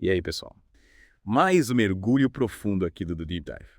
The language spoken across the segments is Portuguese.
E aí, pessoal? Mais um mergulho profundo aqui do Deep Dive.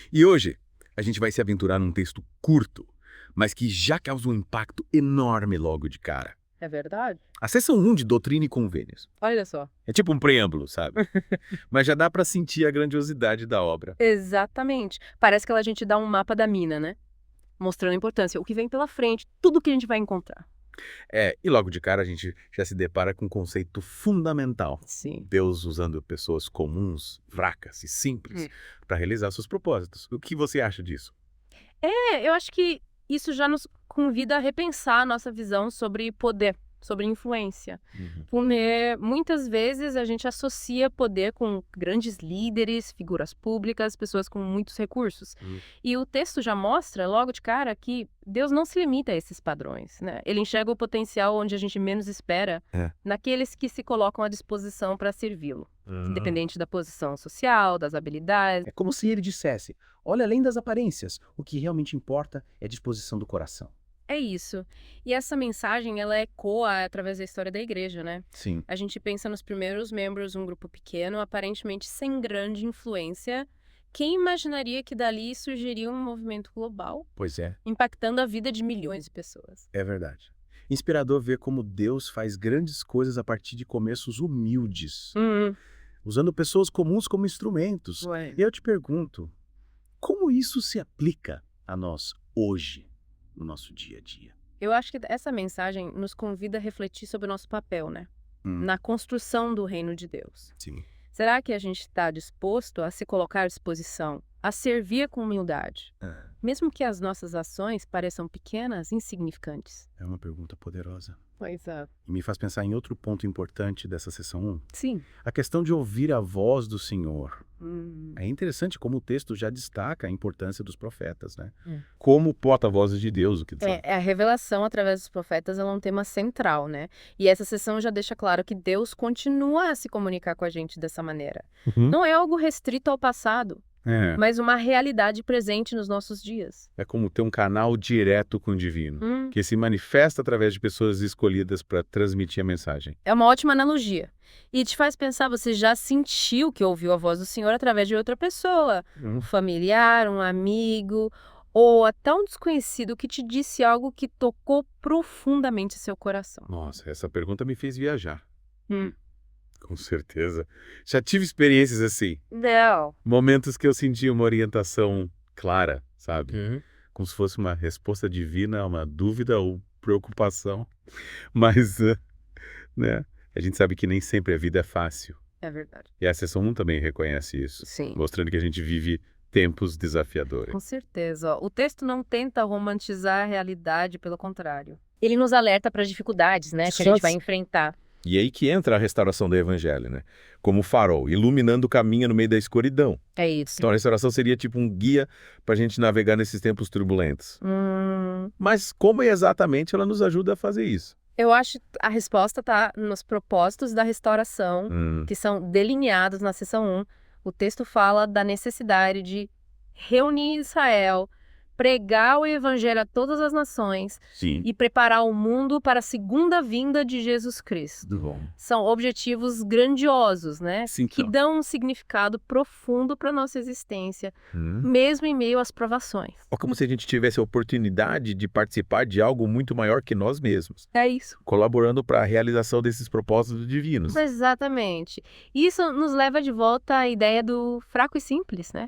E hoje a gente vai se aventurar num texto curto, mas que já causa um impacto enorme logo de cara. É verdade? A seção 1 de Doutrina e Convênios. Olha só. É tipo um preâmbulo, sabe? Mas já dá pra sentir a grandiosidade da obra. Exatamente. Parece que a gente dá um mapa da mina, né? Mostrando a importância, o que vem pela frente, tudo que a gente vai encontrar. E logo de cara a gente já se depara com um conceito fundamental. Sim. Deus usando pessoas comuns, fracas e simples para realizar seus propósitos. O que você acha disso? Eu acho que isso já nos convida a repensar a nossa visão sobre poder, sobre influência. Porque muitas vezes a gente associa poder com grandes líderes, figuras públicas, pessoas com muitos recursos. E o texto já mostra, logo de cara, que Deus não se limita a esses padrões, né? Ele enxerga o potencial onde a gente menos espera, naqueles que se colocam à disposição para servi-lo. Independente da posição social, das habilidades. É como se ele dissesse, olha além das aparências, o que realmente importa é a disposição do coração. É isso. E essa mensagem, ela ecoa através da história da igreja, né? Sim. A gente pensa nos primeiros membros de um grupo pequeno, aparentemente sem grande influência. Quem imaginaria que dali surgiria um movimento global, Pois é, impactando a vida de milhões de pessoas? é verdade. Inspirador ver como Deus faz grandes coisas a partir de começos humildes, usando pessoas comuns como instrumentos. Ué. E eu te pergunto, como isso se aplica a nós hoje, no nosso dia a dia? Eu acho que essa mensagem nos convida a refletir sobre o nosso papel, né? Na construção do reino de Deus. Sim. Será que a gente está disposto a se colocar à disposição, a servir com humildade? Mesmo que as nossas ações pareçam pequenas, insignificantes. É uma pergunta poderosa. Pois é. E me faz pensar em outro ponto importante dessa sessão 1. Sim. A questão de ouvir a voz do Senhor. É interessante como o texto já destaca a importância dos profetas, né? Como porta-vozes de Deus, o que dizer. A revelação através dos profetas é um tema central, né? E essa sessão já deixa claro que Deus continua a se comunicar com a gente dessa maneira. Não é algo restrito ao passado, mas uma realidade presente nos nossos dias. É como ter um canal direto com o divino, que se manifesta através de pessoas escolhidas para transmitir a mensagem. É uma ótima analogia. E te faz pensar, você já sentiu que ouviu a voz do Senhor através de outra pessoa? Um familiar, um amigo, ou até um desconhecido que te disse algo que tocou profundamente seu coração? Nossa, essa pergunta me fez viajar. Com certeza. Já tive experiências assim. Não. Momentos que eu senti uma orientação clara, sabe? Como se fosse uma resposta divina a uma dúvida ou preocupação. Mas, né? A gente sabe que nem sempre a vida é fácil. É verdade. E a sessão 1 também reconhece isso. Sim. Mostrando que a gente vive tempos desafiadores. Com certeza. Ó. O texto não tenta romantizar a realidade, pelo contrário. Ele nos alerta para as dificuldades, né, que a gente vai enfrentar. E aí que entra a restauração do evangelho, né? Como farol, iluminando o caminho no meio da escuridão. É isso. Então a restauração seria tipo um guia para a gente navegar nesses tempos turbulentos. Mas como exatamente ela nos ajuda a fazer isso? Eu acho que a resposta está nos propósitos da restauração, que são delineados na seção 1. O texto fala da necessidade de reunir Israel, pregar o evangelho a todas as nações e preparar o mundo para a segunda vinda de Jesus Cristo. São objetivos grandiosos, né? Sim, que dão um significado profundo para a nossa existência, mesmo em meio às provações. É como se a gente tivesse a oportunidade de participar de algo muito maior que nós mesmos, É isso. colaborando para a realização desses propósitos divinos. Exatamente. Isso nos leva de volta à ideia do fraco e simples, né?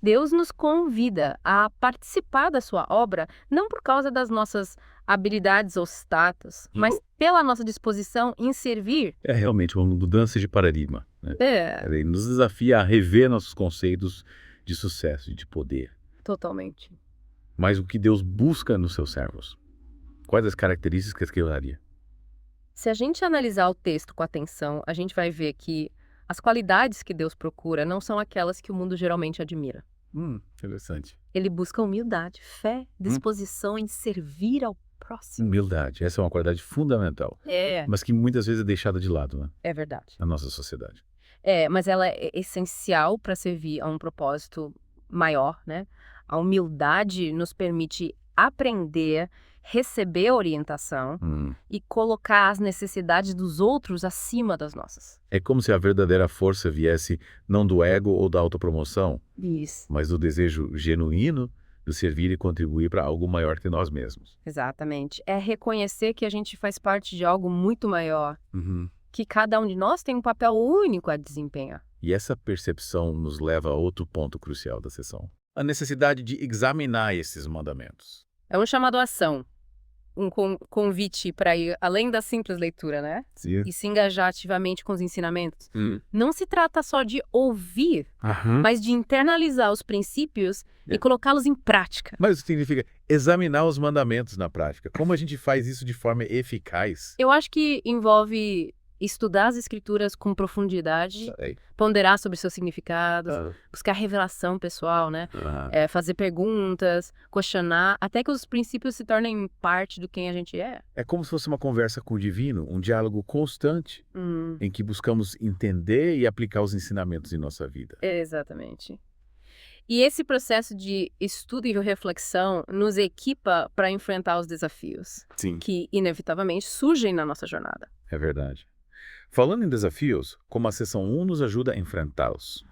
Deus nos convida a participar da sua obra, não por causa das nossas habilidades ou status, mas pela nossa disposição em servir. É realmente uma mudança de paradigma, né? Ele nos desafia a rever nossos conceitos de sucesso e de poder. Totalmente. Mas o que Deus busca nos seus servos? Quais as características que eu daria? Se a gente analisar o texto com atenção, a gente vai ver que as qualidades que Deus procura não são aquelas que o mundo geralmente admira. Interessante. Ele busca humildade, fé, disposição em servir ao próximo. Humildade, essa é uma qualidade fundamental, mas que muitas vezes é deixada de lado, né, É verdade. na nossa sociedade. Mas ela é essencial para servir a um propósito maior, né? A humildade nos permite aprender, receber orientação e colocar as necessidades dos outros acima das nossas. É como se a verdadeira força viesse não do ego ou da autopromoção, mas do desejo genuíno de servir e contribuir para algo maior que nós mesmos. Exatamente. É reconhecer que a gente faz parte de algo muito maior, que cada um de nós tem um papel único a desempenhar. E essa percepção nos leva a outro ponto crucial da sessão. A necessidade de examinar esses mandamentos. É um chamado à ação, um convite para ir além da simples leitura, né? Sim. E se engajar ativamente com os ensinamentos. Não se trata só de ouvir, mas de internalizar os princípios e colocá-los em prática. Mas isso significa examinar os mandamentos na prática. Como a gente faz isso de forma eficaz? Eu acho que envolve estudar as escrituras com profundidade, ponderar sobre seus significados, buscar revelação pessoal, né? Fazer perguntas, questionar, até que os princípios se tornem parte do quem a gente é. É como se fosse uma conversa com o divino, um diálogo constante, em que buscamos entender e aplicar os ensinamentos em nossa vida. Exatamente. E esse processo de estudo e reflexão nos equipa para enfrentar os desafios que, inevitavelmente, surgem na nossa jornada. É verdade. Falando em desafios, como a sessão 1 nos ajuda a enfrentá-los,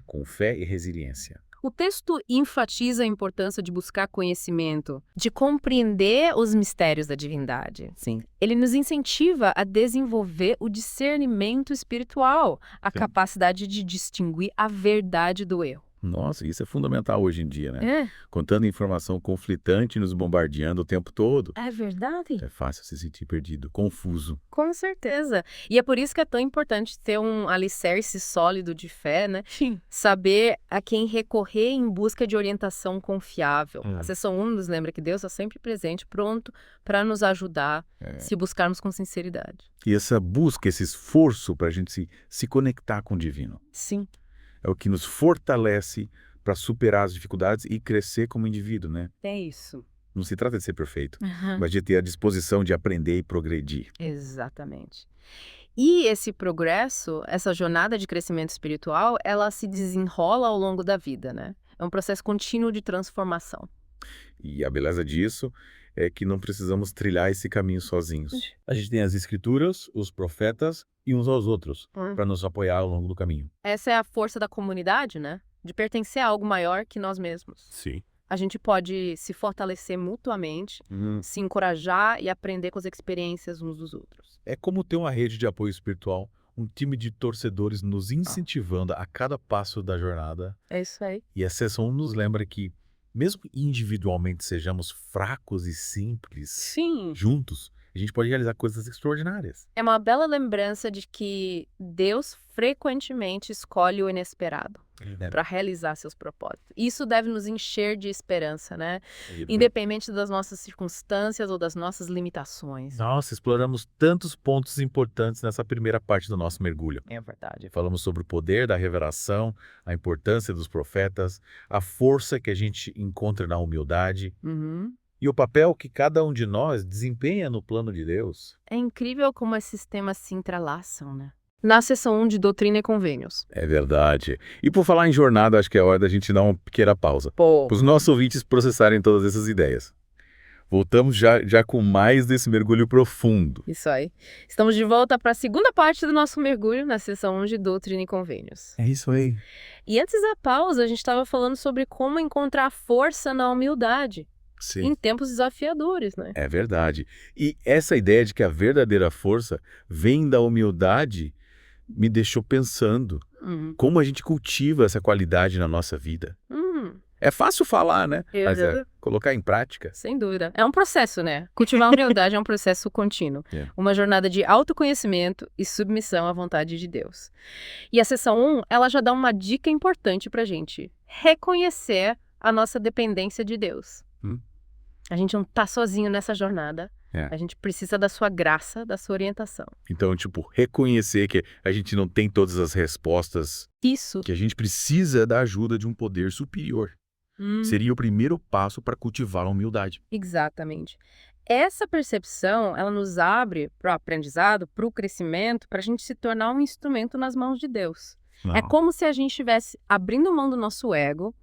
com fé e resiliência. O texto enfatiza a importância de buscar conhecimento, de compreender os mistérios da divindade. Ele nos incentiva a desenvolver o discernimento espiritual, a capacidade de distinguir a verdade do erro. Nossa, isso é fundamental hoje em dia, né? Com tanta informação conflitante nos bombardeando o tempo todo. É verdade. É fácil se sentir perdido, confuso. Com certeza. E é por isso que é tão importante ter um alicerce sólido de fé, né? Saber a quem recorrer em busca de orientação confiável. A sessão 1 nos lembra que Deus está sempre presente, pronto para nos ajudar se buscarmos com sinceridade. E essa busca, esse esforço para a gente se conectar com o divino. É o que nos fortalece para superar as dificuldades e crescer como indivíduo, né? É isso. Não se trata de ser perfeito, mas de ter a disposição de aprender e progredir. Exatamente. E esse progresso, essa jornada de crescimento espiritual, ela se desenrola ao longo da vida, né? É um processo contínuo de transformação. E a beleza disso é que não precisamos trilhar esse caminho sozinhos. A gente tem as escrituras, os profetas e uns aos outros para nos apoiar ao longo do caminho. Essa é a força da comunidade, né? De pertencer a algo maior que nós mesmos. A gente pode se fortalecer mutuamente, se encorajar e aprender com as experiências uns dos outros. É como ter uma rede de apoio espiritual, um time de torcedores nos incentivando a cada passo da jornada. É isso aí. E a sessão nos lembra que, mesmo individualmente sejamos fracos e simples, juntos, a gente pode realizar coisas extraordinárias. É uma bela lembrança de que Deus frequentemente escolhe o inesperado para realizar seus propósitos. Isso deve nos encher de esperança, né? Independente das nossas circunstâncias ou das nossas limitações. Nossa, exploramos tantos pontos importantes nessa primeira parte do nosso mergulho. É verdade. Falamos sobre o poder da revelação, a importância dos profetas, a força que a gente encontra na humildade. E o papel que cada um de nós desempenha no plano de Deus. É incrível como esses temas se entrelaçam, né? Na sessão 1 de Doutrina e Convênios. É verdade. E por falar em jornada, acho que é hora da gente dar uma pequena pausa. Para os nossos ouvintes processarem todas essas ideias. Voltamos já com mais desse mergulho profundo. Isso aí. Estamos de volta para a segunda parte do nosso mergulho na sessão 1 de Doutrina e Convênios. É isso aí. E antes da pausa, a gente estava falando sobre como encontrar força na humildade. Em tempos desafiadores, né? É verdade. E essa ideia de que a verdadeira força vem da humildade me deixou pensando como a gente cultiva essa qualidade na nossa vida. É fácil falar, né? Mas colocar em prática. Sem dúvida. É um processo, né? Cultivar a humildade é um processo contínuo. Uma jornada de autoconhecimento e submissão à vontade de Deus. E a sessão 1, ela já dá uma dica importante pra gente. Reconhecer a nossa dependência de Deus. A gente não está sozinho nessa jornada. A gente precisa da sua graça, da sua orientação. Então, reconhecer que a gente não tem todas as respostas. Isso. Que a gente precisa da ajuda de um poder superior. Seria o primeiro passo para cultivar a humildade. Exatamente. Essa percepção, ela nos abre para o aprendizado, para o crescimento, para a gente se tornar um instrumento nas mãos de Deus. É como se a gente estivesse abrindo mão do nosso ego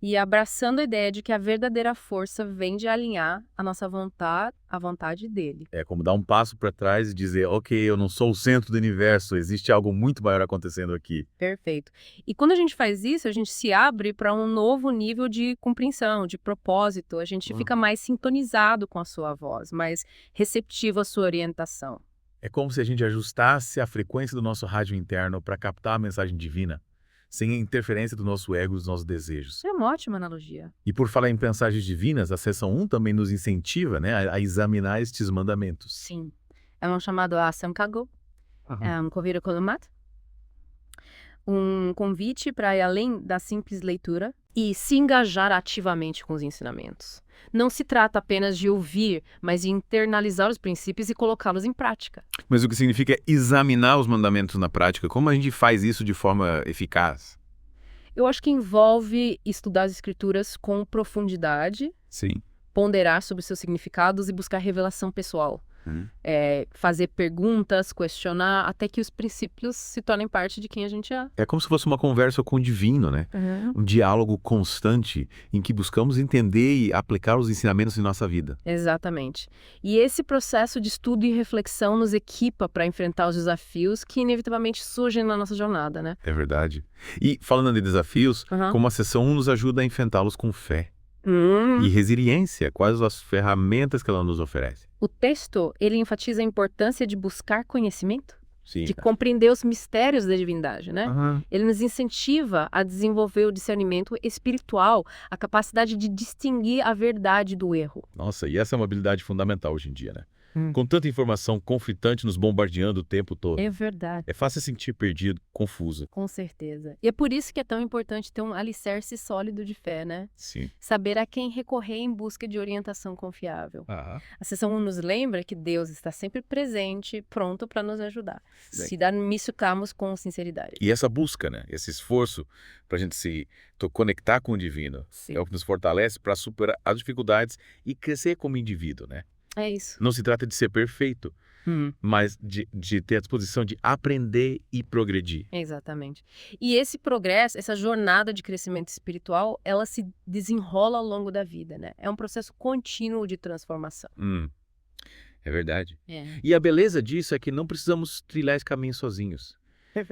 E abraçando a ideia de que a verdadeira força vem de alinhar a nossa vontade à vontade dele. É como dar um passo para trás e dizer, ok, eu não sou o centro do universo, existe algo muito maior acontecendo aqui. Perfeito. E quando a gente faz isso, a gente se abre para um novo nível de compreensão, de propósito. A gente fica mais sintonizado com a sua voz, mais receptivo à sua orientação. É como se a gente ajustasse a frequência do nosso rádio interno para captar a mensagem divina, sem a interferência do nosso ego e dos nossos desejos. Isso é uma ótima analogia. E por falar em mensagens divinas, a seção 1 também nos incentiva, né, a examinar estes mandamentos. Sim. É um chamado a Samkago, é um convite kolomat, um convite para ir além da simples leitura e se engajar ativamente com os ensinamentos. Não se trata apenas de ouvir, mas de internalizar os princípios e colocá-los em prática. Mas o que significa examinar os mandamentos na prática? Como a gente faz isso de forma eficaz? Eu acho que envolve estudar as escrituras com profundidade, Sim. ponderar sobre seus significados e buscar revelação pessoal. Fazer perguntas, questionar, até que os princípios se tornem parte de quem a gente é. É como se fosse uma conversa com o divino, né? Um diálogo constante em que buscamos entender e aplicar os ensinamentos em nossa vida. Exatamente. E esse processo de estudo e reflexão nos equipa para enfrentar os desafios que inevitavelmente surgem na nossa jornada, né? É verdade. E falando de desafios, como a seção 1 nos ajuda a enfrentá-los com fé e resiliência, quais as ferramentas que ela nos oferece? O texto, ele enfatiza a importância de buscar conhecimento, Sim. de compreender os mistérios da divindade, né? Ele nos incentiva a desenvolver o discernimento espiritual, a capacidade de distinguir a verdade do erro. Nossa, e essa é uma habilidade fundamental hoje em dia, né? Com tanta informação conflitante nos bombardeando o tempo todo. É verdade. É fácil se sentir perdido, confuso. Com certeza. E é por isso que é tão importante ter um alicerce sólido de fé, né? Sim. Saber a quem recorrer em busca de orientação confiável. A seção 1 nos lembra que Deus está sempre presente, pronto para nos ajudar. Se darmos com sinceridade. E essa busca, né? Esse esforço para a gente se conectar com o divino, Sim. é o que nos fortalece para superar as dificuldades e crescer como indivíduo, né? É isso. Não se trata de ser perfeito, mas de ter a disposição de aprender e progredir. Exatamente. E esse progresso, essa jornada de crescimento espiritual, ela se desenrola ao longo da vida, né? É um processo contínuo de transformação. É verdade. E a beleza disso é que não precisamos trilhar esse caminho sozinhos.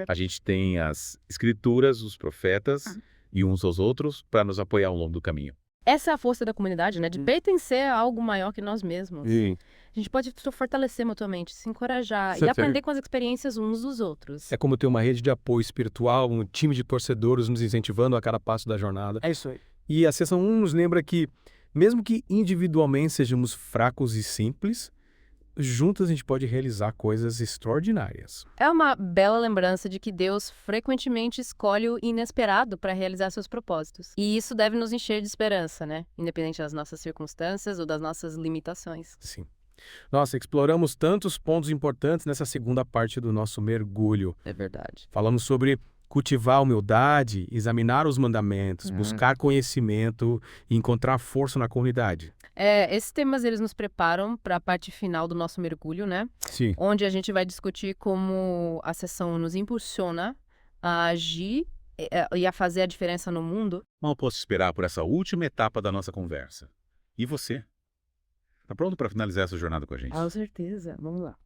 A gente tem as escrituras, os profetas e uns aos outros para nos apoiar ao longo do caminho. Essa é a força da comunidade, né? De pertencer a algo maior que nós mesmos. A gente pode se fortalecer mutuamente, se encorajar e aprender com as experiências uns dos outros. É como ter uma rede de apoio espiritual, um time de torcedores nos incentivando a cada passo da jornada. É isso aí. E a seção 1 nos lembra que, mesmo que individualmente sejamos fracos e simples, juntos a gente pode realizar coisas extraordinárias. É uma bela lembrança de que Deus frequentemente escolhe o inesperado para realizar seus propósitos. E isso deve nos encher de esperança, né? Independente das nossas circunstâncias ou das nossas limitações. Sim. Nossa, exploramos tantos pontos importantes nessa segunda parte do nosso mergulho. É verdade. Falamos sobre cultivar a humildade, examinar os mandamentos, buscar conhecimento e encontrar força na comunidade. Esses temas, eles nos preparam para a parte final do nosso mergulho, né? Sim. Onde a gente vai discutir como a sessão nos impulsiona a agir e a fazer a diferença no mundo. Mal posso esperar por essa última etapa da nossa conversa. E você? Tá pronto para finalizar essa jornada com a gente? Com certeza. Vamos lá.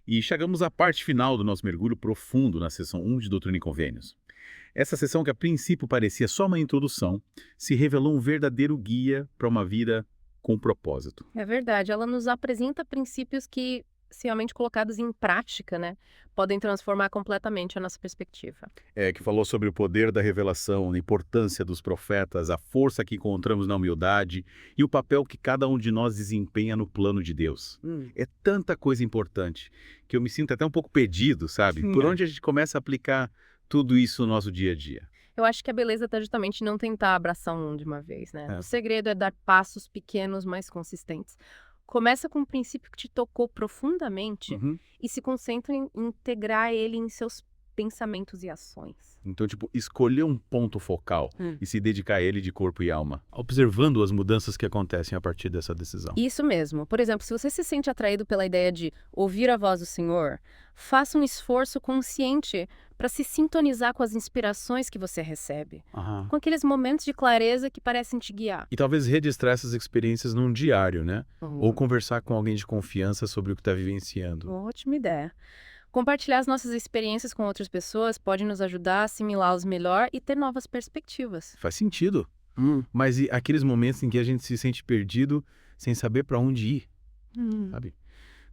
E chegamos à parte final do nosso mergulho profundo na seção 1 de Doutrina e Convênios. Essa sessão, que a princípio parecia só uma introdução, se revelou um verdadeiro guia para uma vida com propósito. É verdade. Ela nos apresenta princípios que, se realmente colocados em prática, né, podem transformar completamente a nossa perspectiva. Que falou sobre o poder da revelação, a importância dos profetas, a força que encontramos na humildade e o papel que cada um de nós desempenha no plano de Deus. É tanta coisa importante que eu me sinto até um pouco perdido, sabe? Por onde a gente começa a aplicar tudo isso no nosso dia a dia? Eu acho que a beleza está justamente não tentar abraçar um de uma vez, né? O segredo é dar passos pequenos, mais consistentes. Começa com um princípio que te tocou profundamente e se concentra em integrar ele em seus pensamentos e ações. Então, escolher um ponto focal e se dedicar a ele de corpo e alma, observando as mudanças que acontecem a partir dessa decisão. Isso mesmo. Por exemplo, se você se sente atraído pela ideia de ouvir a voz do Senhor, faça um esforço consciente para se sintonizar com as inspirações que você recebe, Aham. com aqueles momentos de clareza que parecem te guiar. E talvez registrar essas experiências num diário, né? Ou conversar com alguém de confiança sobre o que está vivenciando. Ótima ideia. Compartilhar as nossas experiências com outras pessoas pode nos ajudar a assimilá-las melhor e ter novas perspectivas. Faz sentido. Mas e aqueles momentos em que a gente se sente perdido sem saber para onde ir, sabe?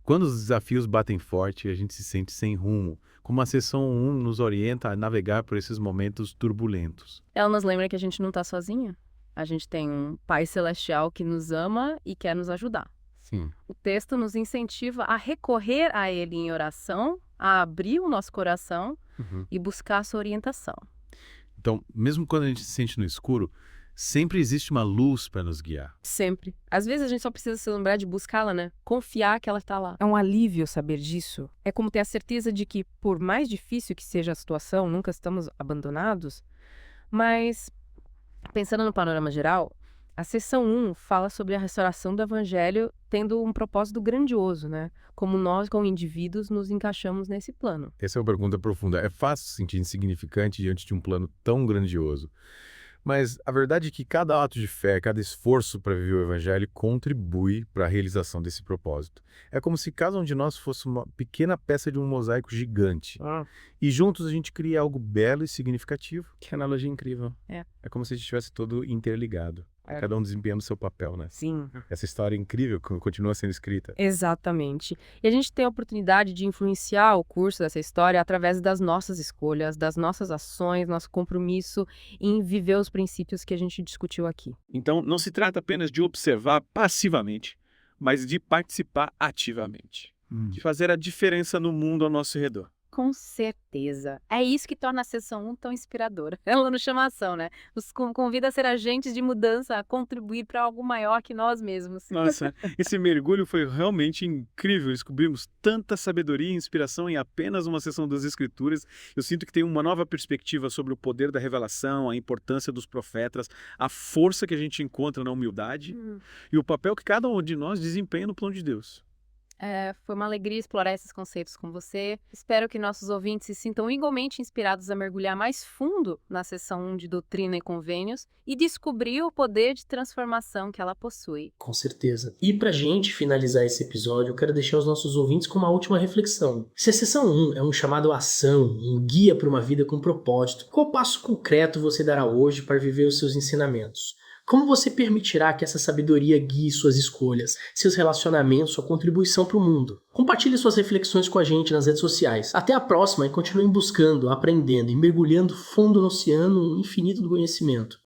Quando os desafios batem forte, a gente se sente sem rumo, como a sessão 1 nos orienta a navegar por esses momentos turbulentos. Ela nos lembra que a gente não está sozinha. A gente tem um Pai Celestial que nos ama e quer nos ajudar. Sim. O texto nos incentiva a recorrer a Ele em oração, a abrir o nosso coração e buscar a sua orientação. Então, mesmo quando a gente se sente no escuro, sempre existe uma luz para nos guiar. Sempre. Às vezes a gente só precisa se lembrar de buscá-la, né? Confiar que ela está lá. É um alívio saber disso. É como ter a certeza de que, por mais difícil que seja a situação, nunca estamos abandonados. Mas, pensando no panorama geral, a seção 1 fala sobre a restauração do evangelho tendo um propósito grandioso, né? Como nós, como indivíduos, nos encaixamos nesse plano. Essa é uma pergunta profunda. É fácil se sentir insignificante diante de um plano tão grandioso. Mas a verdade é que cada ato de fé, cada esforço para viver o evangelho contribui para a realização desse propósito. É como se cada um de nós fosse uma pequena peça de um mosaico gigante. E juntos a gente cria algo belo e significativo. Que analogia incrível. É como se a gente estivesse todo interligado. Cada um desempenhando o seu papel, né? Sim. Essa história é incrível continua sendo escrita. Exatamente. E a gente tem a oportunidade de influenciar o curso dessa história através das nossas escolhas, das nossas ações, nosso compromisso em viver os princípios que a gente discutiu aqui. Então, não se trata apenas de observar passivamente, mas de participar ativamente. De fazer a diferença no mundo ao nosso redor. Com certeza. É isso que torna a seção 1 tão inspiradora. Ela nos chama a ação, né? Nos convida a ser agentes de mudança, a contribuir para algo maior que nós mesmos. Nossa, esse mergulho foi realmente incrível. Descobrimos tanta sabedoria e inspiração em apenas uma sessão das Escrituras. Eu sinto que tem uma nova perspectiva sobre o poder da revelação, a importância dos profetas, a força que a gente encontra na humildade e o papel que cada um de nós desempenha no plano de Deus. Foi uma alegria explorar esses conceitos com você. Espero que nossos ouvintes se sintam igualmente inspirados a mergulhar mais fundo na seção 1 de Doutrina e Convênios e descobrir o poder de transformação que ela possui. Com certeza. E pra gente finalizar esse episódio, eu quero deixar os nossos ouvintes com uma última reflexão. Se a seção 1 é um chamado à ação, um guia para uma vida com propósito, qual passo concreto você dará hoje para viver os seus ensinamentos? Como você permitirá que essa sabedoria guie suas escolhas, seus relacionamentos, sua contribuição para o mundo? Compartilhe suas reflexões com a gente nas redes sociais. Até a próxima e continuem buscando, aprendendo e mergulhando fundo no oceano infinito do conhecimento.